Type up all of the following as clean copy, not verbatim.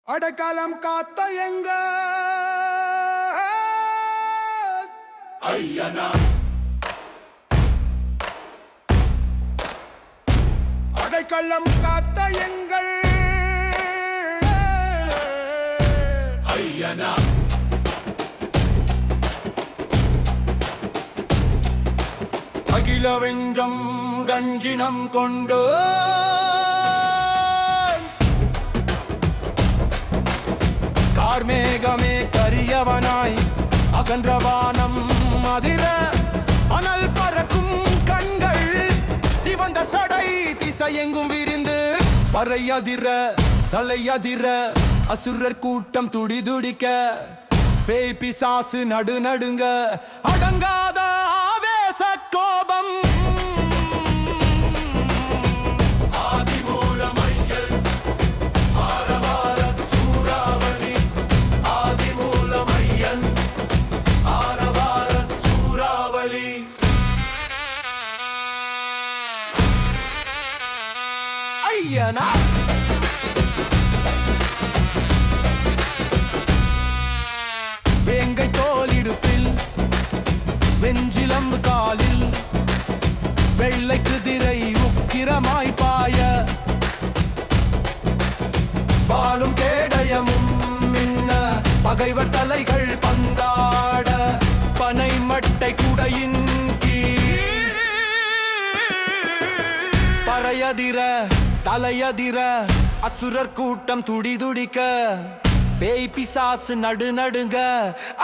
அடைக்கலம் காத்த எங்க ஐயனா, அடைக்கலம் காத்த எங்கள் ஐயனா, அகில வெஞ்சம் கஞ்சினம் கொண்டு கார்மேகமே கரியவனாய் அகன்றவானம் அதிர அனல் பறக்கும் கண்கள் சிவந்த சடை திசையெங்கும் விரிந்து பறையதிர தலையதிர அசுரர் கூட்டம் துடிதுடிக்க பேய் பிசாசு நடுநடுங்க அடங்காத ஆவேச கோபம் ஐயனா, வேங்கை தோலிடுப்பில் வெஞ்சிலம்பு காலில் வெள்ளை குதிரை உக்கிரமாய் பாய பாலும் கேடயமும் மின்ன பகைவர் தலைகள் பந்தாட பனை மட்டை குடையின் கீழ் பறையதிர தலையதிர அசுரர் கூட்டம் துடிதுடிக்க பேய் பிசாசு நடுநடுங்க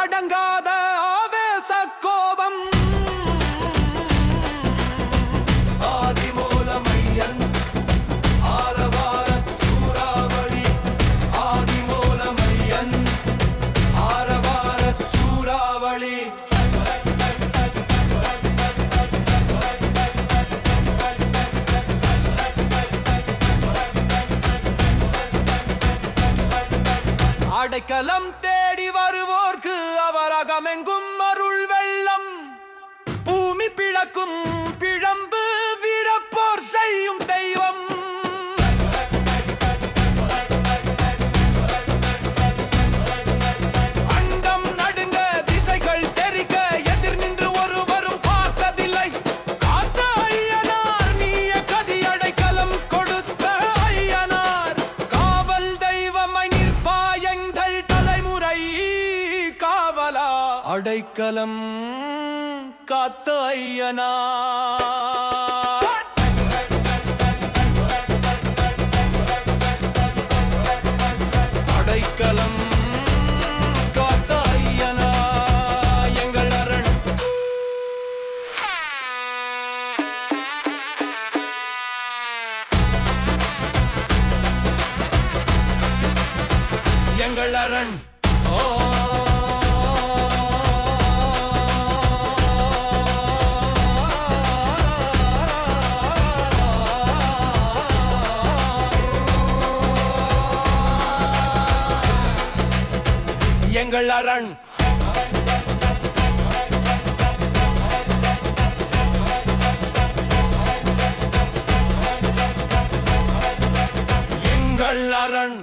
அடங்காத ஆவேச கோபம் ஆதிமூலமையன் ஆரவார சூறாவளி, ஆதிமூலமையன் ஆரவார சூறாவளி. அடைக்கலம் தேடி வருவோர்க்கு அவர் அகமெங்கும் அருள் வெள்ளம், பூமி பிளக்கும் பிழம்பு வீரப்போர் செய்யும் தெய்வம். அண்டம் நடுங்க திசைகள் தெரிக்க எதிர் நின்று ஒருவரும் பார்த்ததில்லை காத்த ஐயனார், நீய கதி அடைக்கலம் கொடுத்த ஐயனார், காவல் தெய்வமை நிற்பாயங்கள் தலைமுறை காவலா, அடைக்கலம் காத்த ஐயனார். அடைக்கலம் காத்த ஐயனார் எங்கள் அரண். எங்கள் அரண். எங்கள் அரண். எங்கள் அரண்.